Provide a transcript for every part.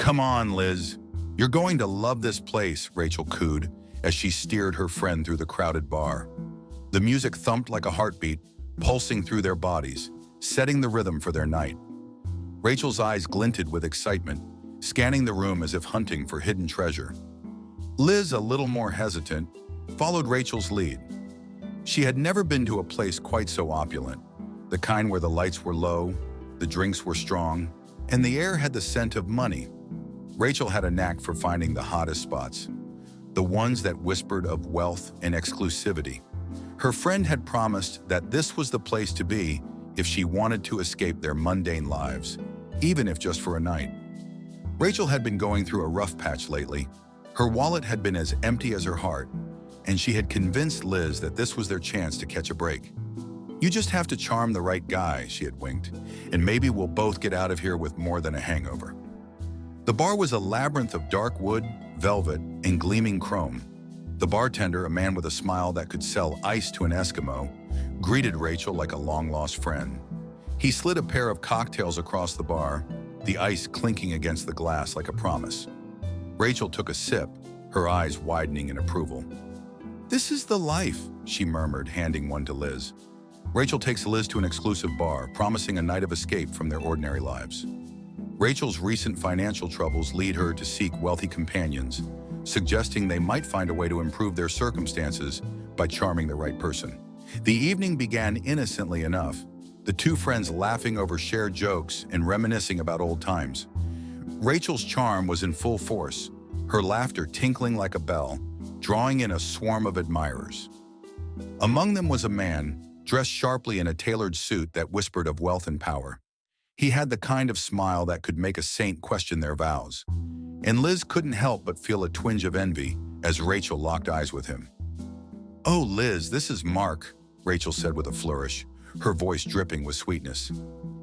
Come on, Liz. You're going to love this place, Rachel cooed as she steered her friend through the crowded bar. The music thumped like a heartbeat, pulsing through their bodies, setting the rhythm for their night. Rachel's eyes glinted with excitement, scanning the room as if hunting for hidden treasure. Liz, a little more hesitant, followed Rachel's lead. She had never been to a place quite so opulent, the kind where the lights were low, the drinks were strong, and the air had the scent of money. Rachel had a knack for finding the hottest spots, the ones that whispered of wealth and exclusivity. Her friend had promised that this was the place to be if she wanted to escape their mundane lives, even if just for a night. Rachel had been going through a rough patch lately. Her wallet had been as empty as her heart, and she had convinced Liz that this was their chance to catch a break. "You just have to charm the right guy," she had winked, "and maybe we'll both get out of here with more than a hangover." The bar was a labyrinth of dark wood, velvet, and gleaming chrome. The bartender, a man with a smile that could sell ice to an Eskimo, greeted Rachel like a long-lost friend. He slid a pair of cocktails across the bar, the ice clinking against the glass like a promise. Rachel took a sip, her eyes widening in approval. "This is the life," she murmured, handing one to Liz. Rachel takes Liz to an exclusive bar, promising a night of escape from their ordinary lives. Rachel's recent financial troubles lead her to seek wealthy companions, suggesting they might find a way to improve their circumstances by charming the right person. The evening began innocently enough, the two friends laughing over shared jokes and reminiscing about old times. Rachel's charm was in full force, her laughter tinkling like a bell, drawing in a swarm of admirers. Among them was a man, dressed sharply in a tailored suit that whispered of wealth and power. He had the kind of smile that could make a saint question their vows. And Liz couldn't help but feel a twinge of envy as Rachel locked eyes with him. "Oh, Liz, this is Mark," Rachel said with a flourish, her voice dripping with sweetness.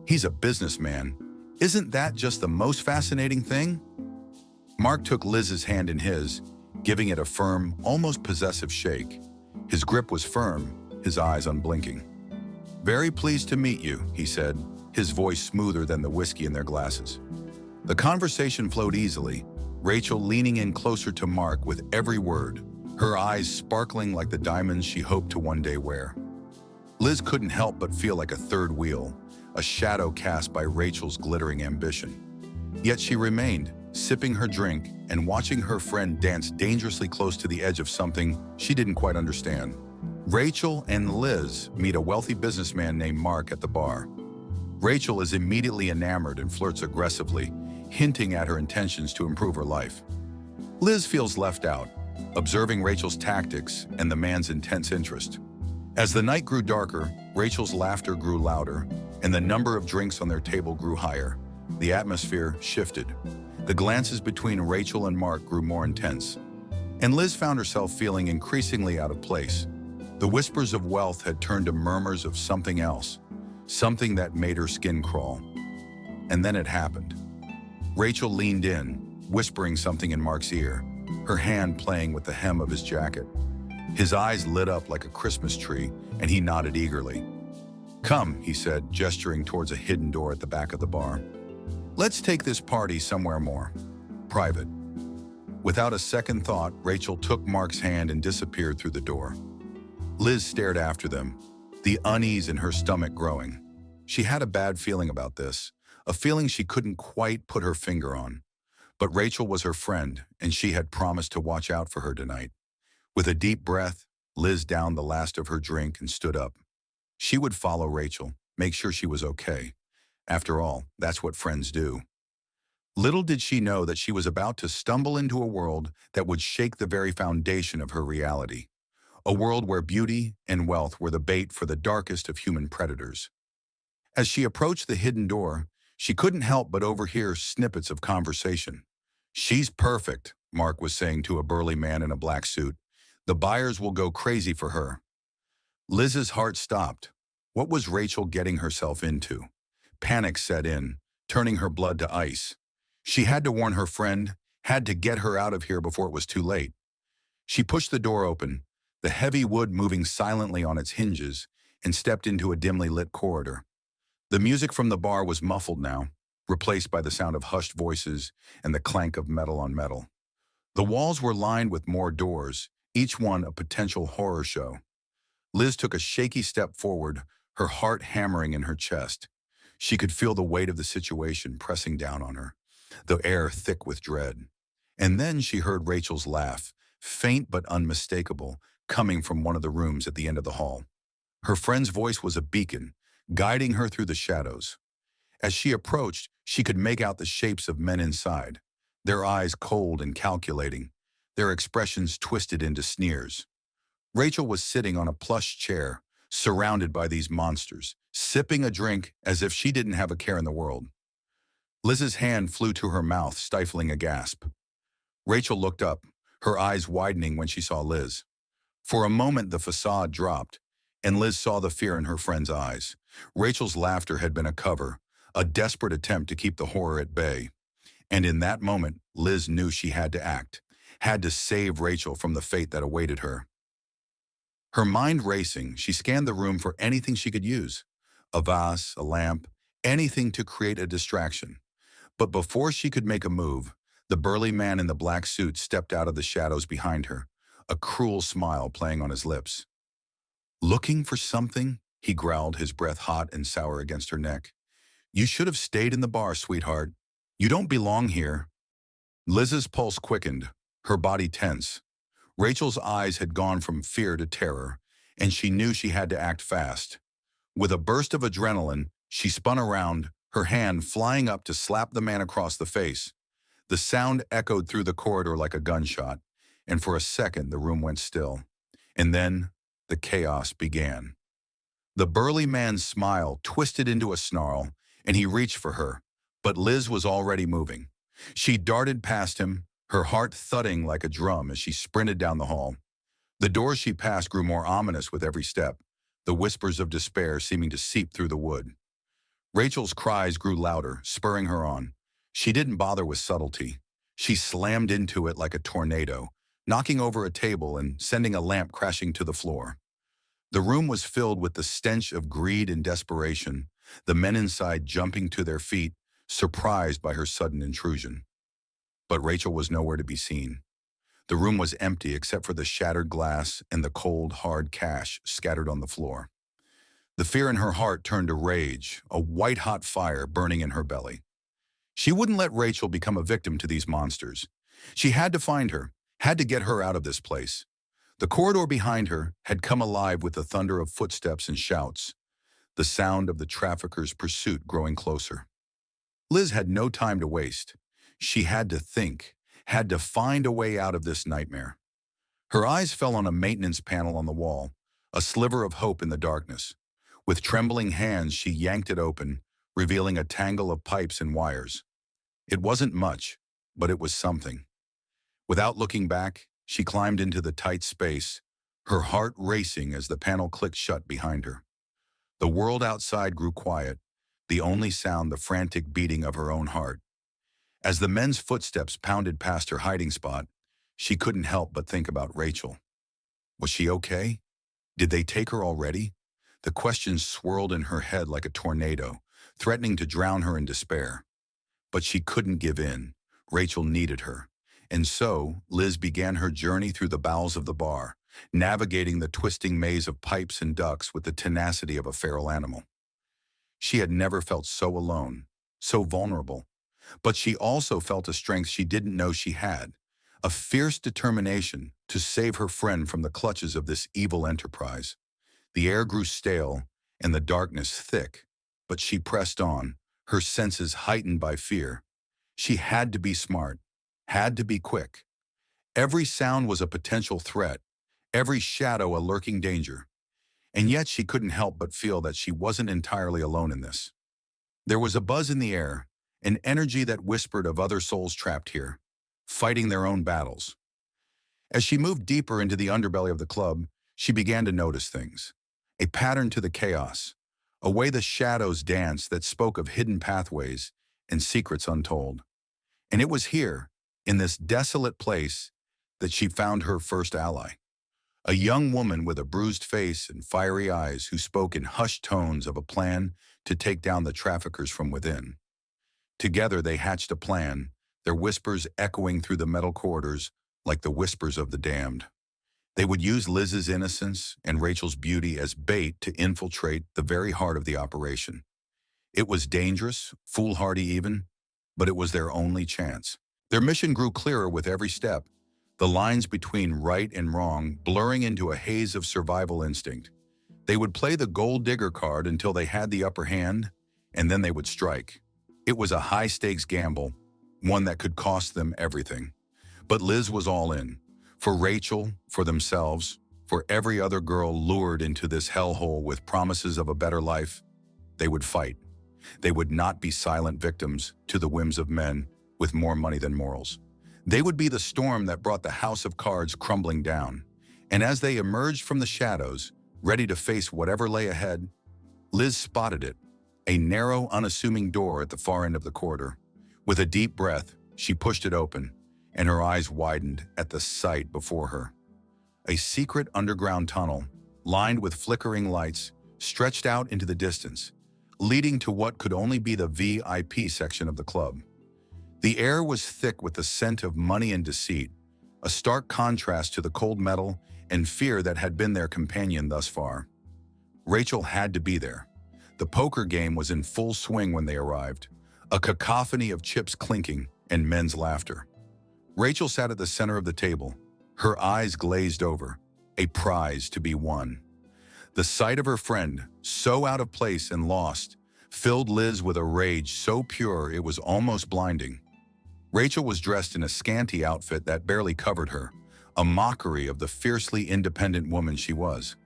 "He's a businessman. Isn't that just the most fascinating thing?" Mark took Liz's hand in his, giving it a firm, almost possessive shake. His grip was firm, his eyes unblinking. "Very pleased to meet you," he said, his voice smoother than the whiskey in their glasses. The conversation flowed easily, Rachel leaning in closer to Mark with every word, her eyes sparkling like the diamonds she hoped to one day wear. Liz couldn't help but feel like a third wheel, a shadow cast by Rachel's glittering ambition. Yet she remained, sipping her drink and watching her friend dance dangerously close to the edge of something she didn't quite understand. Rachel and Liz meet a wealthy businessman named Mark at the bar. Rachel is immediately enamored and flirts aggressively, hinting at her intentions to improve her life. Liz feels left out, observing Rachel's tactics and the man's intense interest. As the night grew darker, Rachel's laughter grew louder, and the number of drinks on their table grew higher. The atmosphere shifted. The glances between Rachel and Mark grew more intense, and Liz found herself feeling increasingly out of place. The whispers of wealth had turned to murmurs of something else, something that made her skin crawl. And then it happened. Rachel leaned in, whispering something in Mark's ear, her hand playing with the hem of his jacket. His eyes lit up like a Christmas tree, and he nodded eagerly. "Come," he said, gesturing towards a hidden door at the back of the bar. "Let's take this party somewhere more private." Without a second thought, Rachel took Mark's hand and disappeared through the door. Liz stared after them, the unease in her stomach growing. She had a bad feeling about this, a feeling she couldn't quite put her finger on. But Rachel was her friend, and she had promised to watch out for her tonight. With a deep breath, Liz downed the last of her drink and stood up. She would follow Rachel, make sure she was okay. After all, that's what friends do. Little did she know that she was about to stumble into a world that would shake the very foundation of her reality. A world where beauty and wealth were the bait for the darkest of human predators. As she approached the hidden door, she couldn't help but overhear snippets of conversation. "She's perfect," Mark was saying to a burly man in a black suit. "The buyers will go crazy for her." Liz's heart stopped. What was Rachel getting herself into? Panic set in, turning her blood to ice. She had to warn her friend, had to get her out of here before it was too late. She pushed the door open, the heavy wood moving silently on its hinges, and stepped into a dimly lit corridor. The music from the bar was muffled now. replaced by the sound of hushed voices and the clank of metal on metal. The walls were lined with more doors, each one a potential horror show. Liz took a shaky step forward, her heart hammering in her chest. She could feel the weight of the situation pressing down on her, the air thick with dread. And then she heard Rachel's laugh, faint but unmistakable, coming from one of the rooms at the end of the hall. Her friend's voice was a beacon, guiding her through the shadows. As she approached, she could make out the shapes of men inside, their eyes cold and calculating, their expressions twisted into sneers. Rachel was sitting on a plush chair, surrounded by these monsters, sipping a drink as if she didn't have a care in the world. Liz's hand flew to her mouth, stifling a gasp. Rachel looked up, her eyes widening when she saw Liz. For a moment, the facade dropped, and Liz saw the fear in her friend's eyes. Rachel's laughter had been a cover, a desperate attempt to keep the horror at bay. And in that moment, Liz knew she had to act, had to save Rachel from the fate that awaited her. Her mind racing, she scanned the room for anything she could use. A vase, a lamp, anything to create a distraction. But before she could make a move, the burly man in the black suit stepped out of the shadows behind her, a cruel smile playing on his lips. "Looking for something?" he growled, his breath hot and sour against her neck. "You should have stayed in the bar, sweetheart. You don't belong here." Liz's pulse quickened, her body tense. Rachel's eyes had gone from fear to terror, and she knew she had to act fast. With a burst of adrenaline, she spun around, her hand flying up to slap the man across the face. The sound echoed through the corridor like a gunshot, and for a second the room went still. And then the chaos began. The burly man's smile twisted into a snarl, and he reached for her, but Liz was already moving. She darted past him, her heart thudding like a drum as she sprinted down the hall. The doors she passed grew more ominous with every step, the whispers of despair seeming to seep through the wood. Rachel's cries grew louder, spurring her on. She didn't bother with subtlety. She slammed into it like a tornado, knocking over a table and sending a lamp crashing to the floor. The room was filled with the stench of greed and desperation, the men inside jumping to their feet, surprised by her sudden intrusion. But Rachel was nowhere to be seen. The room was empty except for the shattered glass and the cold, hard cash scattered on the floor. The fear in her heart turned to rage, a white-hot fire burning in her belly. She wouldn't let Rachel become a victim to these monsters. She had to find her, had to get her out of this place. The corridor behind her had come alive with the thunder of footsteps and shouts, the sound of the trafficker's pursuit growing closer. Liz had no time to waste. She had to think, had to find a way out of this nightmare. Her eyes fell on a maintenance panel on the wall, a sliver of hope in the darkness. With trembling hands, she yanked it open, revealing a tangle of pipes and wires. It wasn't much, but it was something. Without looking back, she climbed into the tight space, her heart racing as the panel clicked shut behind her. The world outside grew quiet, the only sound the frantic beating of her own heart. As the men's footsteps pounded past her hiding spot, she couldn't help but think about Rachel. Was she okay? Did they take her already? The questions swirled in her head like a tornado, threatening to drown her in despair. But she couldn't give in. Rachel needed her. And so, Liz began her journey through the bowels of the bar, navigating the twisting maze of pipes and ducts with the tenacity of a feral animal. She had never felt so alone, so vulnerable. But she also felt a strength she didn't know she had, a fierce determination to save her friend from the clutches of this evil enterprise. The air grew stale and the darkness thick, but she pressed on, her senses heightened by fear. She had to be smart, had to be quick. Every sound was a potential threat, every shadow a lurking danger. And yet she couldn't help but feel that she wasn't entirely alone in this. There was a buzz in the air, an energy that whispered of other souls trapped here, fighting their own battles. As she moved deeper into the underbelly of the club, she began to notice things. A pattern to the chaos, a way the shadows danced that spoke of hidden pathways and secrets untold. And it was here, in this desolate place, that she found her first ally. A young woman with a bruised face and fiery eyes who spoke in hushed tones of a plan to take down the traffickers from within. Together they hatched a plan, their whispers echoing through the metal corridors like the whispers of the damned. They would use Liz's innocence and Rachel's beauty as bait to infiltrate the very heart of the operation. It was dangerous, foolhardy even, but it was their only chance. Their mission grew clearer with every step, the lines between right and wrong blurring into a haze of survival instinct. They would play the gold digger card until they had the upper hand, and then they would strike. It was a high-stakes gamble, one that could cost them everything. But Liz was all in. For Rachel, for themselves, for every other girl lured into this hellhole with promises of a better life, they would fight. They would not be silent victims to the whims of men with more money than morals. They would be the storm that brought the house of cards crumbling down. And as they emerged from the shadows, ready to face whatever lay ahead, Liz spotted it, a narrow, unassuming door at the far end of the corridor. With a deep breath, she pushed it open, and her eyes widened at the sight before her. A secret underground tunnel, lined with flickering lights, stretched out into the distance, leading to what could only be the VIP section of the club. The air was thick with the scent of money and deceit, a stark contrast to the cold metal and fear that had been their companion thus far. Rachel had to be there. The poker game was in full swing when they arrived, a cacophony of chips clinking and men's laughter. Rachel sat at the center of the table, her eyes glazed over, a prize to be won. The sight of her friend, so out of place and lost, filled Liz with a rage so pure it was almost blinding. Rachel was dressed in a scanty outfit that barely covered her, a mockery of the fiercely independent woman she was.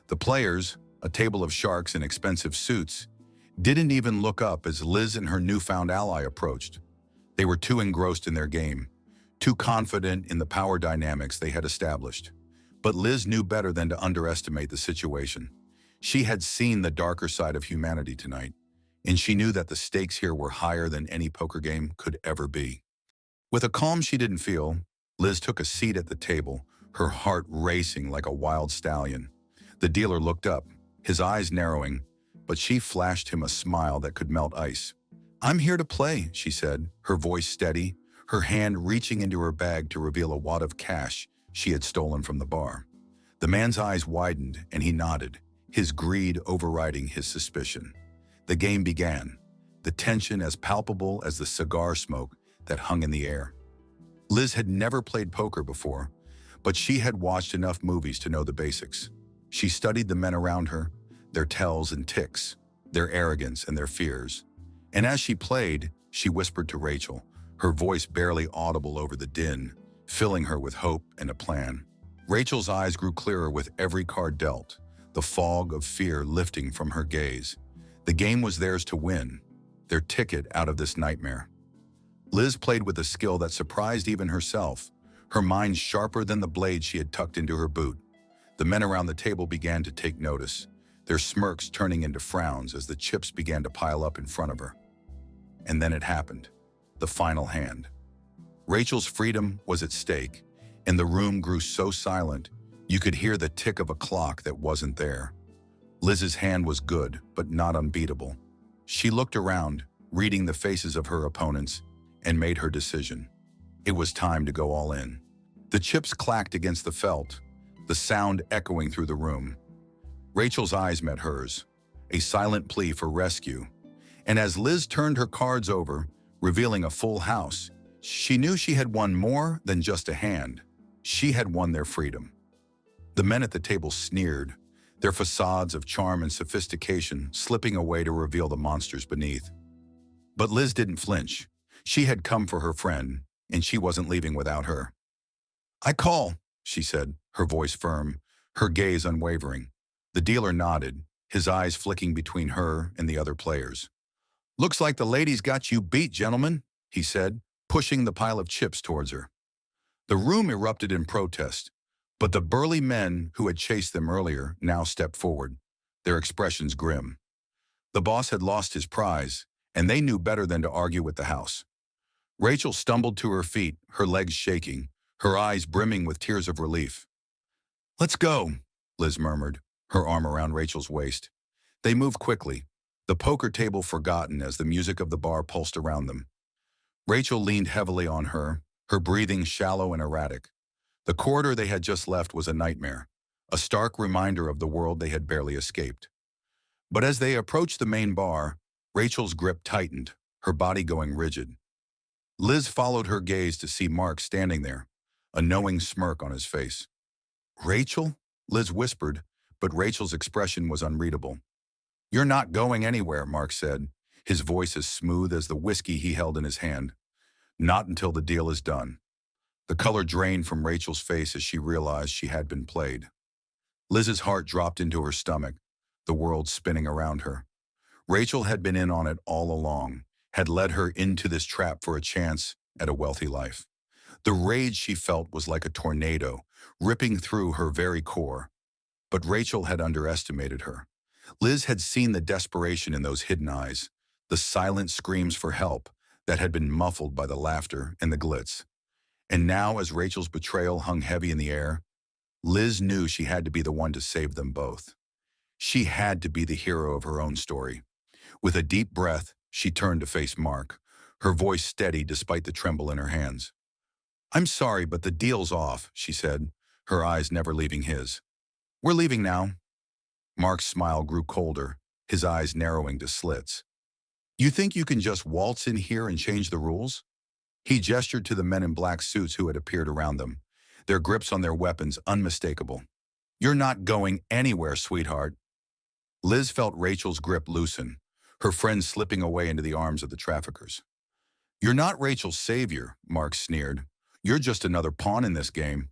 The players, a table of sharks in expensive suits, didn't even look up as Liz and her newfound ally approached. They were too engrossed in their game, too confident in the power dynamics they had established. But Liz knew better than to underestimate the situation. She had seen the darker side of humanity tonight, and she knew that the stakes here were higher than any poker game could ever be. With a calm she didn't feel, Liz took a seat at the table, her heart racing like a wild stallion. The dealer looked up, his eyes narrowing, but she flashed him a smile that could melt ice. "I'm here to play," she said, her voice steady, her hand reaching into her bag to reveal a wad of cash she had stolen from the bar. The man's eyes widened and he nodded, his greed overriding his suspicion. The game began, the tension as palpable as the cigar smoke that hung in the air. Liz had never played poker before, but she had watched enough movies to know the basics. She studied the men around her, their tells and ticks, their arrogance and their fears. And as she played, she whispered to Rachel, her voice barely audible over the din, filling her with hope and a plan. Rachel's eyes grew clearer with every card dealt, the fog of fear lifting from her gaze. The game was theirs to win, their ticket out of this nightmare. Liz played with a skill that surprised even herself, her mind sharper than the blade she had tucked into her boot. The men around the table began to take notice, their smirks turning into frowns as the chips began to pile up in front of her. And then it happened, the final hand. Rachel's freedom was at stake, and the room grew so silent you could hear the tick of a clock that wasn't there. Liz's hand was good, but not unbeatable. She looked around, reading the faces of her opponents, and made her decision. It was time to go all in. The chips clacked against the felt, the sound echoing through the room. Rachel's eyes met hers, a silent plea for rescue. And as Liz turned her cards over, revealing a full house, she knew she had won more than just a hand. She had won their freedom. The men at the table sneered, their facades of charm and sophistication slipping away to reveal the monsters beneath. But Liz didn't flinch. She had come for her friend, and she wasn't leaving without her. "I call," she said, her voice firm, her gaze unwavering. The dealer nodded, his eyes flicking between her and the other players. "Looks like the ladies got you beat, gentlemen," he said, pushing the pile of chips towards her. The room erupted in protest, but the burly men who had chased them earlier now stepped forward, their expressions grim. The boss had lost his prize, and they knew better than to argue with the house. Rachel stumbled to her feet, her legs shaking, her eyes brimming with tears of relief. "Let's go," Liz murmured, her arm around Rachel's waist. They moved quickly, the poker table forgotten as the music of the bar pulsed around them. Rachel leaned heavily on her breathing shallow and erratic. The corridor they had just left was a nightmare, a stark reminder of the world they had barely escaped. But as they approached the main bar, Rachel's grip tightened, her body going rigid. Liz followed her gaze to see Mark standing there, a knowing smirk on his face. "Rachel?" Liz whispered, but Rachel's expression was unreadable. "You're not going anywhere," Mark said, his voice as smooth as the whiskey he held in his hand. "Not until the deal is done." The color drained from Rachel's face as she realized she had been played. Liz's heart dropped into her stomach, the world spinning around her. Rachel had been in on it all along, had led her into this trap for a chance at a wealthy life. The rage she felt was like a tornado, ripping through her very core. But Rachel had underestimated her. Liz had seen the desperation in those hidden eyes, the silent screams for help that had been muffled by the laughter and the glitz. And now, as Rachel's betrayal hung heavy in the air, Liz knew she had to be the one to save them both. She had to be the hero of her own story. With a deep breath, she turned to face Mark, her voice steady despite the tremble in her hands. "I'm sorry, but the deal's off," she said, her eyes never leaving his. "We're leaving now." Mark's smile grew colder, his eyes narrowing to slits. "You think you can just waltz in here and change the rules?" He gestured to the men in black suits who had appeared around them, their grips on their weapons unmistakable. "You're not going anywhere, sweetheart." Liz felt Rachel's grip loosen, her friend slipping away into the arms of the traffickers. "You're not Rachel's savior," Mark sneered. "You're just another pawn in this game."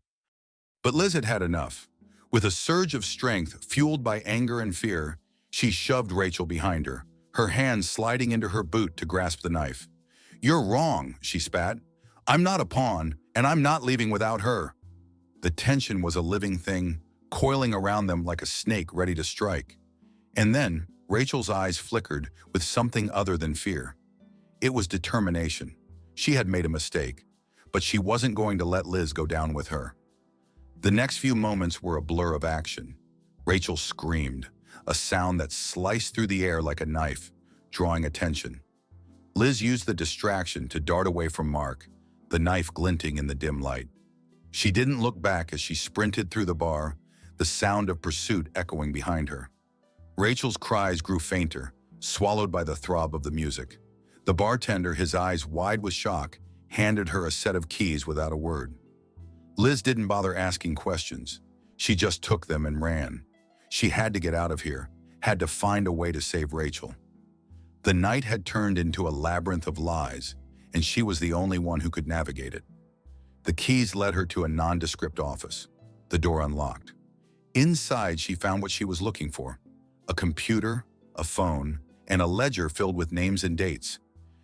But Liz had had enough. With a surge of strength fueled by anger and fear, she shoved Rachel behind her, her hand sliding into her boot to grasp the knife. "You're wrong," she spat. "I'm not a pawn, and I'm not leaving without her." The tension was a living thing, coiling around them like a snake ready to strike. And then, Rachel's eyes flickered with something other than fear. It was determination. She had made a mistake, but she wasn't going to let Liz go down with her. The next few moments were a blur of action. Rachel screamed, a sound that sliced through the air like a knife, drawing attention. Liz used the distraction to dart away from Mark, the knife glinting in the dim light. She didn't look back as she sprinted through the bar, the sound of pursuit echoing behind her. Rachel's cries grew fainter, swallowed by the throb of the music. The bartender, his eyes wide with shock, handed her a set of keys without a word. Liz didn't bother asking questions. She just took them and ran. She had to get out of here, had to find a way to save Rachel. The night had turned into a labyrinth of lies, and she was the only one who could navigate it. The keys led her to a nondescript office, the door unlocked. Inside, she found what she was looking for: a computer, a phone, and a ledger filled with names and dates,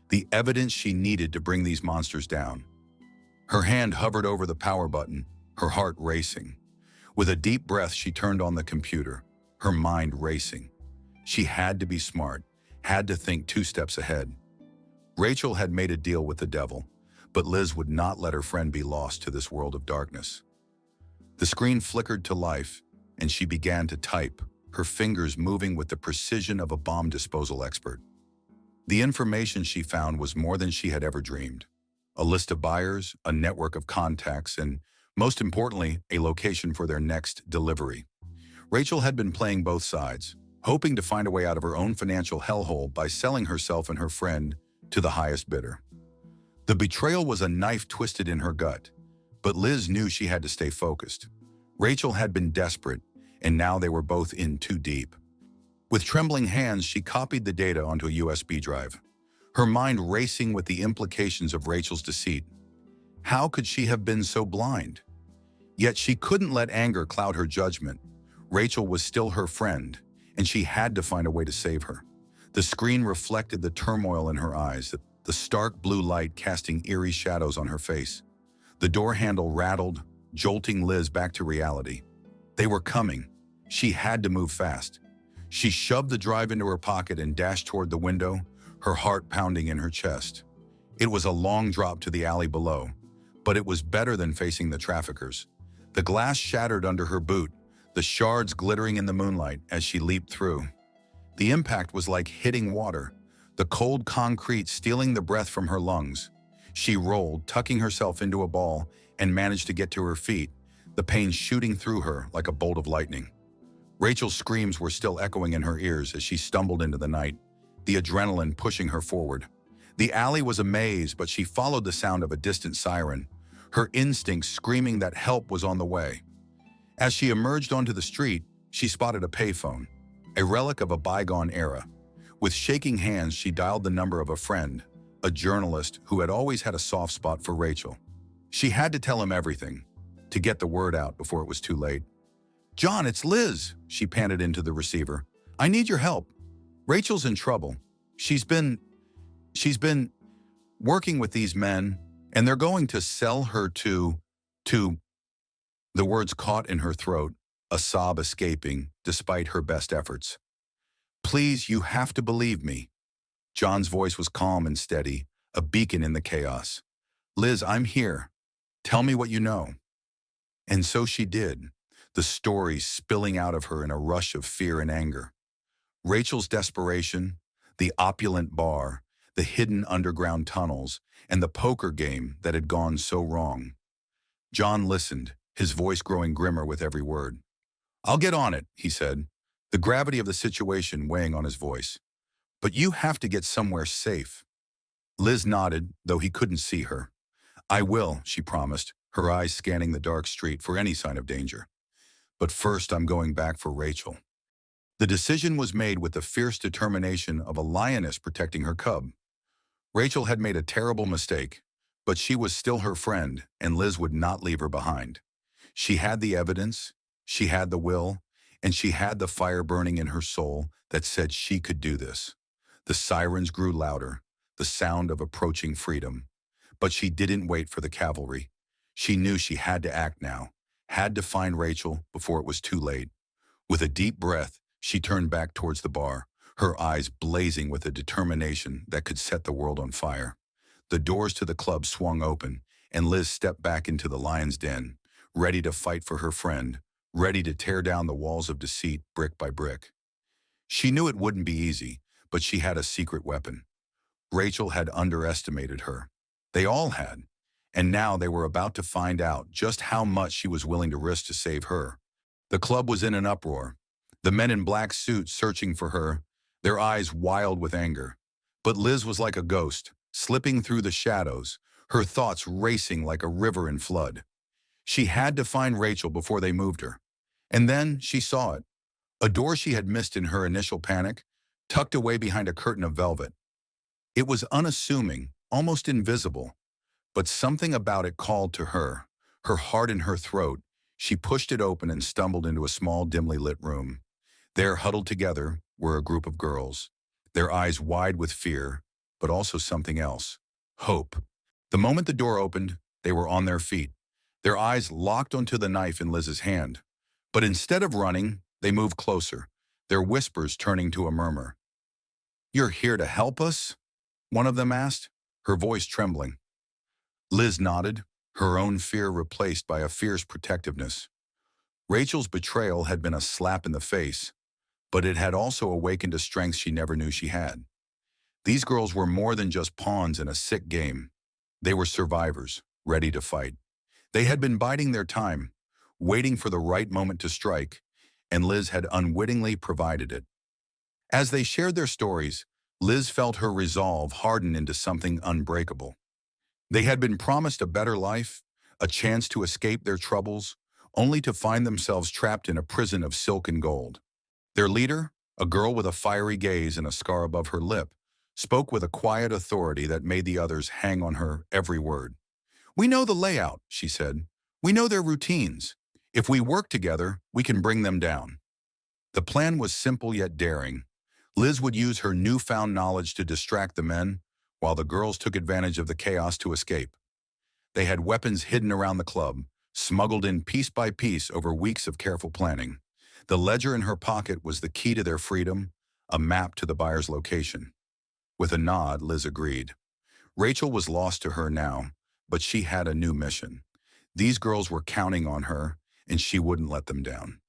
the evidence she needed to bring these monsters down. Her hand hovered over the power button, her heart racing. With a deep breath, she turned on the computer, her mind racing. She had to be smart, had to think 2 steps ahead. Rachel had made a deal with the devil, but Liz would not let her friend be lost to this world of darkness. The screen flickered to life, and she began to type, her fingers moving with the precision of a bomb disposal expert. The information she found was more than she had ever dreamed. A list of buyers, a network of contacts, and, most importantly, a location for their next delivery. Rachel had been playing both sides, hoping to find a way out of her own financial hellhole by selling herself and her friend to the highest bidder. The betrayal was a knife twisted in her gut, but Liz knew she had to stay focused. Rachel had been desperate, and now they were both in too deep. With trembling hands, she copied the data onto a USB drive, her mind racing with the implications of Rachel's deceit. How could she have been so blind? Yet she couldn't let anger cloud her judgment. Rachel was still her friend, and she had to find a way to save her. The screen reflected the turmoil in her eyes, the stark blue light casting eerie shadows on her face. The door handle rattled, jolting Liz back to reality. They were coming. She had to move fast. She shoved the drive into her pocket and dashed toward the window, her heart pounding in her chest. It was a long drop to the alley below, but it was better than facing the traffickers. The glass shattered under her boot, the shards glittering in the moonlight as she leaped through. The impact was like hitting water, the cold concrete stealing the breath from her lungs. She rolled, tucking herself into a ball, and managed to get to her feet, the pain shooting through her like a bolt of lightning. Rachel's screams were still echoing in her ears as she stumbled into the night, the adrenaline pushing her forward. The alley was a maze, but she followed the sound of a distant siren, her instincts screaming that help was on the way. As she emerged onto the street, she spotted a payphone, a relic of a bygone era. With shaking hands, she dialed the number of a friend, a journalist who had always had a soft spot for Rachel. She had to tell him everything, to get the word out before it was too late. "John, it's Liz," she panted into the receiver. "I need your help. Rachel's in trouble. She's been working with these men, and they're going to sell her to." The words caught in her throat, a sob escaping despite her best efforts. "Please, you have to believe me." John's voice was calm and steady, a beacon in the chaos. "Liz, I'm here. Tell me what you know." And so she did, the story spilling out of her in a rush of fear and anger. Rachel's desperation, the opulent bar, the hidden underground tunnels, and the poker game that had gone so wrong. John listened, his voice growing grimmer with every word. "I'll get on it," he said, the gravity of the situation weighing on his voice. "But you have to get somewhere safe." Liz nodded, though he couldn't see her. "I will," she promised, her eyes scanning the dark street for any sign of danger. "But first, I'm going back for Rachel." The decision was made with the fierce determination of a lioness protecting her cub. Rachel had made a terrible mistake, but she was still her friend, and Liz would not leave her behind. She had the evidence, she had the will, and she had the fire burning in her soul that said she could do this. The sirens grew louder, the sound of approaching freedom. But she didn't wait for the cavalry. She knew she had to act now, had to find Rachel before it was too late. With a deep breath, she turned back towards the bar, her eyes blazing with a determination that could set the world on fire. The doors to the club swung open, and Liz stepped back into the lion's den, ready to fight for her friend, ready to tear down the walls of deceit brick by brick. She knew it wouldn't be easy, but she had a secret weapon. Rachel had underestimated her. They all had, and now they were about to find out just how much she was willing to risk to save her. The club was in an uproar, the men in black suits searching for her, their eyes wild with anger. But Liz was like a ghost, slipping through the shadows, her thoughts racing like a river in flood. She had to find Rachel before they moved her. And then she saw it. A door she had missed in her initial panic, tucked away behind a curtain of velvet. It was unassuming, almost invisible, but something about it called to her, her heart in her throat. She pushed it open and stumbled into a small, dimly lit room. There, huddled together, were a group of girls, their eyes wide with fear, but also something else, hope. The moment the door opened, they were on their feet, their eyes locked onto the knife in Liz's hand. But instead of running, they moved closer, their whispers turning to a murmur. "You're here to help us?" one of them asked, her voice trembling. Liz nodded, her own fear replaced by a fierce protectiveness. Rachel's betrayal had been a slap in the face, but it had also awakened a strength she never knew she had. These girls were more than just pawns in a sick game. They were survivors, ready to fight. They had been biding their time, waiting for the right moment to strike, and Liz had unwittingly provided it. As they shared their stories, Liz felt her resolve harden into something unbreakable. They had been promised a better life, a chance to escape their troubles, only to find themselves trapped in a prison of silk and gold. Their leader, a girl with a fiery gaze and a scar above her lip, spoke with a quiet authority that made the others hang on her every word. "We know the layout," she said. "We know their routines. If we work together, we can bring them down." The plan was simple yet daring. Liz would use her newfound knowledge to distract the men, while the girls took advantage of the chaos to escape. They had weapons hidden around the club, smuggled in piece by piece over weeks of careful planning. The ledger in her pocket was the key to their freedom, a map to the buyer's location. With a nod, Liz agreed. Rachel was lost to her now, but she had a new mission. These girls were counting on her, and she wouldn't let them down.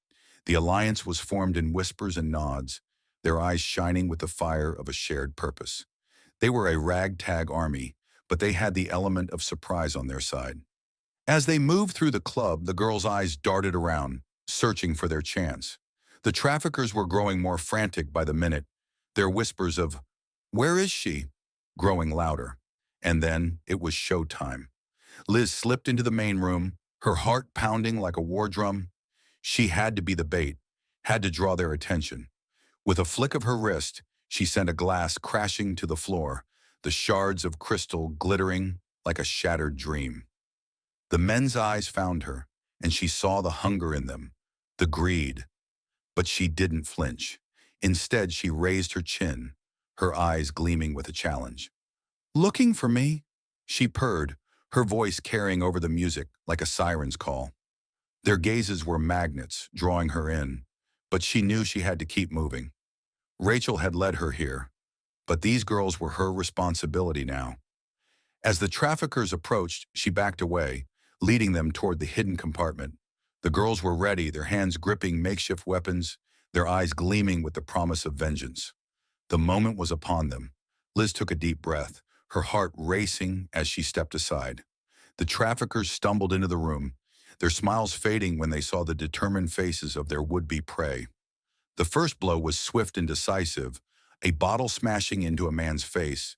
The alliance was formed in whispers and nods, their eyes shining with the fire of a shared purpose. They were a ragtag army, but they had the element of surprise on their side. As they moved through the club, the girls' eyes darted around, searching for their chance. The traffickers were growing more frantic by the minute, their whispers of, "Where is she?" growing louder. And then it was showtime. Liz slipped into the main room, her heart pounding like a war drum. She had to be the bait, had to draw their attention. With a flick of her wrist, she sent a glass crashing to the floor, the shards of crystal glittering like a shattered dream. The men's eyes found her, and she saw the hunger in them, the greed. But she didn't flinch. Instead, she raised her chin, her eyes gleaming with a challenge. "Looking for me?" she purred, her voice carrying over the music like a siren's call. Their gazes were magnets, drawing her in, but she knew she had to keep moving. Rachel had led her here, but these girls were her responsibility now. As the traffickers approached, she backed away, leading them toward the hidden compartment. The girls were ready, their hands gripping makeshift weapons, their eyes gleaming with the promise of vengeance. The moment was upon them. Liz took a deep breath, her heart racing as she stepped aside. The traffickers stumbled into the room, their smiles fading when they saw the determined faces of their would-be prey. The first blow was swift and decisive, a bottle smashing into a man's face,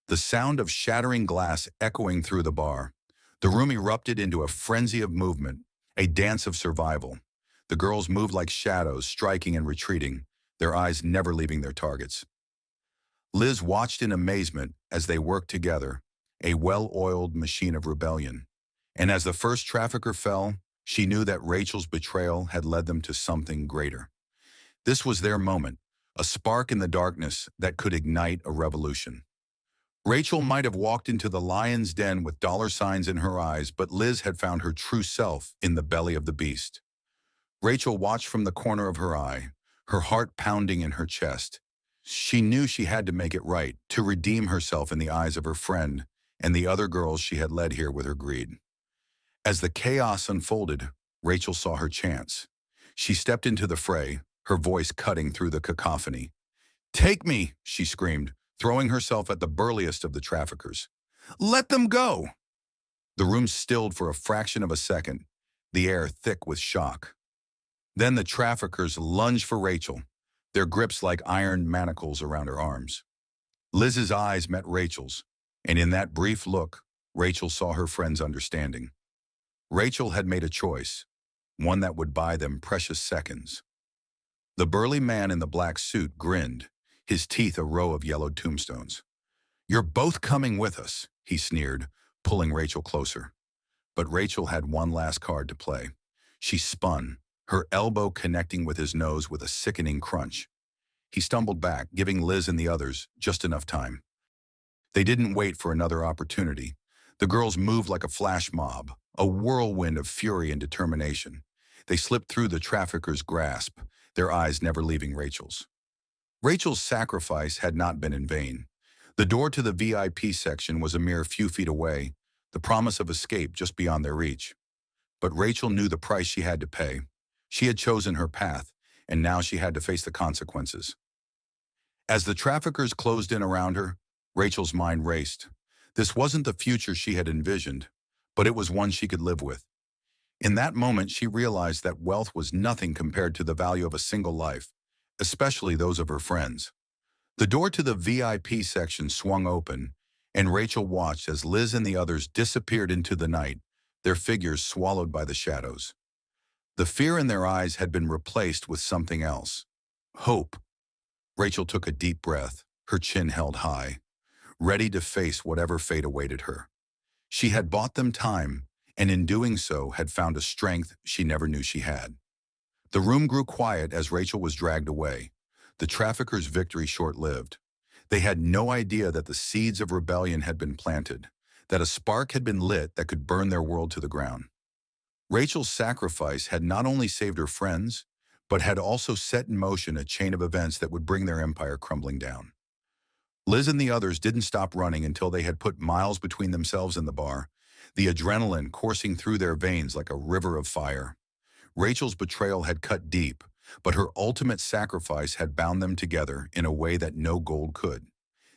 the sound of shattering glass echoing through the bar. The room erupted into a frenzy of movement, a dance of survival. The girls moved like shadows, striking and retreating, their eyes never leaving their targets. Liz watched in amazement as they worked together, a well-oiled machine of rebellion. And as the first trafficker fell, she knew that Rachel's betrayal had led them to something greater. This was their moment, a spark in the darkness that could ignite a revolution. Rachel might have walked into the lion's den with dollar signs in her eyes, but Liz had found her true self in the belly of the beast. Rachel watched from the corner of her eye, her heart pounding in her chest. She knew she had to make it right, to redeem herself in the eyes of her friend and the other girls she had led here with her greed. As the chaos unfolded, Rachel saw her chance. She stepped into the fray, her voice cutting through the cacophony. "Take me," she screamed, throwing herself at the burliest of the traffickers. "Let them go!" The room stilled for a fraction of a second, the air thick with shock. Then the traffickers lunged for Rachel, their grips like iron manacles around her arms. Liz's eyes met Rachel's, and in that brief look, Rachel saw her friend's understanding. Rachel had made a choice, one that would buy them precious seconds. The burly man in the black suit grinned, his teeth a row of yellowed tombstones. "You're both coming with us," he sneered, pulling Rachel closer. But Rachel had one last card to play. She spun, her elbow connecting with his nose with a sickening crunch. He stumbled back, giving Liz and the others just enough time. They didn't wait for another opportunity. The girls moved like a flash mob, a whirlwind of fury and determination. They slipped through the trafficker's grasp, their eyes never leaving Rachel's. Rachel's sacrifice had not been in vain. The door to the VIP section was a mere few feet away, the promise of escape just beyond their reach. But Rachel knew the price she had to pay. She had chosen her path, and now she had to face the consequences. As the traffickers closed in around her, Rachel's mind raced. This wasn't the future she had envisioned, but it was one she could live with. In that moment, she realized that wealth was nothing compared to the value of a single life, especially those of her friends. The door to the VIP section swung open, and Rachel watched as Liz and the others disappeared into the night, their figures swallowed by the shadows. The fear in their eyes had been replaced with something else. Hope. Rachel took a deep breath, her chin held high, ready to face whatever fate awaited her. She had bought them time, and in doing so had found a strength she never knew she had. The room grew quiet as Rachel was dragged away, the traffickers' victory short-lived. They had no idea that the seeds of rebellion had been planted, that a spark had been lit that could burn their world to the ground. Rachel's sacrifice had not only saved her friends, but had also set in motion a chain of events that would bring their empire crumbling down. Liz and the others didn't stop running until they had put miles between themselves and the bar, the adrenaline coursing through their veins like a river of fire. Rachel's betrayal had cut deep, but her ultimate sacrifice had bound them together in a way that no gold could.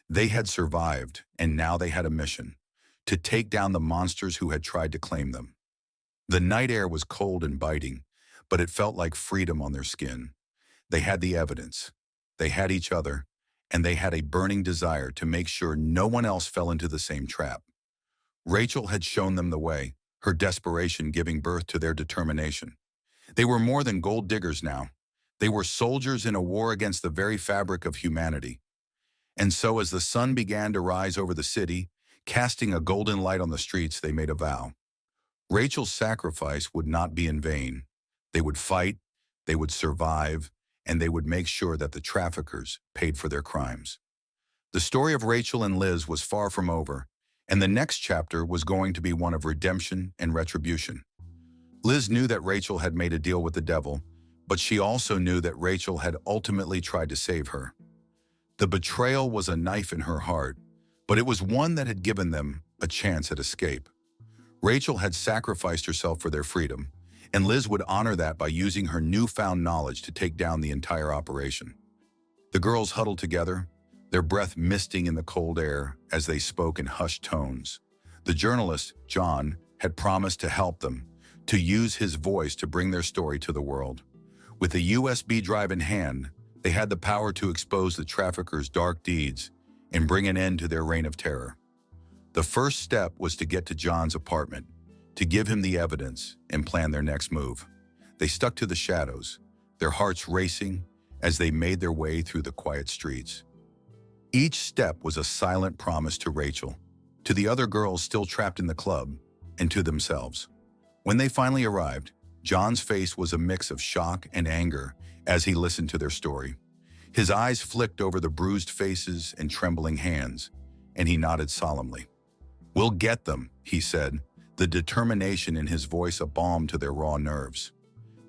They had survived, and now they had a mission: to take down the monsters who had tried to claim them. The night air was cold and biting, but it felt like freedom on their skin. They had the evidence. They had each other, and they had a burning desire to make sure no one else fell into the same trap. Rachel had shown them the way, her desperation giving birth to their determination. They were more than gold diggers now. They were soldiers in a war against the very fabric of humanity. And so as the sun began to rise over the city, casting a golden light on the streets, they made a vow. Rachel's sacrifice would not be in vain. They would fight, they would survive, and they would make sure that the traffickers paid for their crimes. The story of Rachel and Liz was far from over, and the next chapter was going to be one of redemption and retribution. Liz knew that Rachel had made a deal with the devil, but she also knew that Rachel had ultimately tried to save her. The betrayal was a knife in her heart, but it was one that had given them a chance at escape. Rachel had sacrificed herself for their freedom, and Liz would honor that by using her newfound knowledge to take down the entire operation. The girls huddled together, their breath misting in the cold air as they spoke in hushed tones. The journalist, John, had promised to help them, to use his voice to bring their story to the world. With a USB drive in hand, they had the power to expose the traffickers' dark deeds and bring an end to their reign of terror. The first step was to get to John's apartment, to give him the evidence and plan their next move. They stuck to the shadows, their hearts racing as they made their way through the quiet streets. Each step was a silent promise to Rachel, to the other girls still trapped in the club, and to themselves. When they finally arrived, John's face was a mix of shock and anger as he listened to their story. His eyes flicked over the bruised faces and trembling hands, and he nodded solemnly. "We'll get them," he said, the determination in his voice a balm to their raw nerves.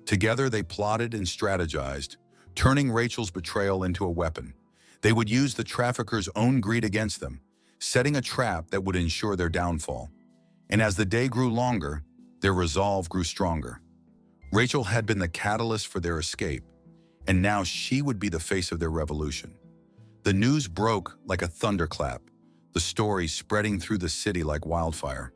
Together they plotted and strategized, turning Rachel's betrayal into a weapon. They would use the traffickers' own greed against them, setting a trap that would ensure their downfall. And as the day grew longer, their resolve grew stronger. Rachel had been the catalyst for their escape, and now she would be the face of their revolution. The news broke like a thunderclap, the story spreading through the city like wildfire.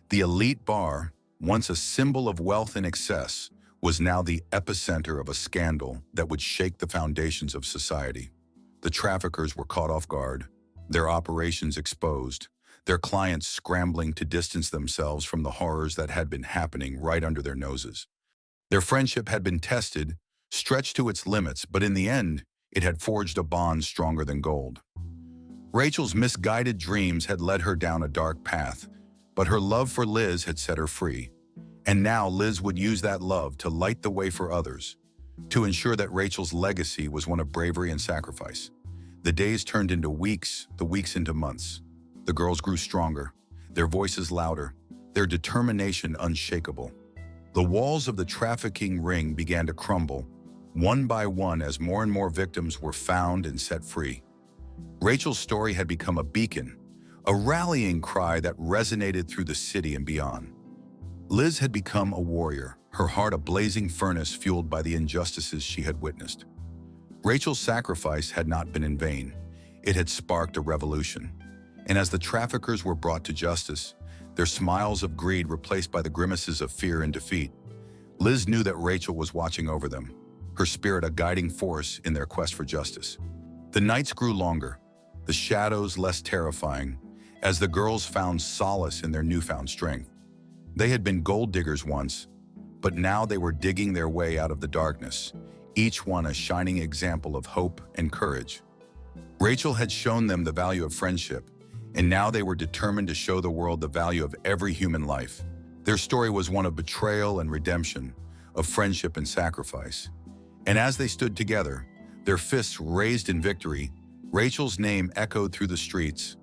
The elite bar, once a symbol of wealth and excess, was now the epicenter of a scandal that would shake the foundations of society. The traffickers were caught off guard, their operations exposed, their clients scrambling to distance themselves from the horrors that had been happening right under their noses. Their friendship had been tested, stretched to its limits, but in the end, it had forged a bond stronger than gold. Rachel's misguided dreams had led her down a dark path, but her love for Liz had set her free. And now Liz would use that love to light the way for others, to ensure that Rachel's legacy was one of bravery and sacrifice. The days turned into weeks, the weeks into months. The girls grew stronger, their voices louder, their determination unshakable. The walls of the trafficking ring began to crumble, one by one, as more and more victims were found and set free. Rachel's story had become a beacon, a rallying cry that resonated through the city and beyond. Liz had become a warrior, her heart a blazing furnace fueled by the injustices she had witnessed. Rachel's sacrifice had not been in vain. It had sparked a revolution. And as the traffickers were brought to justice, their smiles of greed replaced by the grimaces of fear and defeat, Liz knew that Rachel was watching over them, her spirit a guiding force in their quest for justice. The nights grew longer, the shadows less terrifying, as the girls found solace in their newfound strength. They had been gold diggers once, but now they were digging their way out of the darkness, each one a shining example of hope and courage. Rachel had shown them the value of friendship, and now they were determined to show the world the value of every human life. Their story was one of betrayal and redemption, of friendship and sacrifice. And as they stood together, their fists raised in victory, Rachel's name echoed through the streets,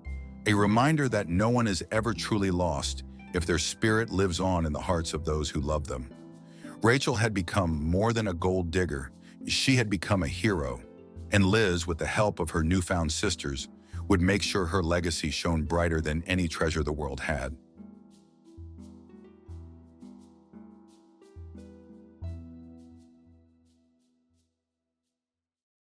a reminder that no one is ever truly lost if their spirit lives on in the hearts of those who love them. Rachel had become more than a gold digger. She had become a hero, and Liz, with the help of her newfound sisters, would make sure her legacy shone brighter than any treasure the world had.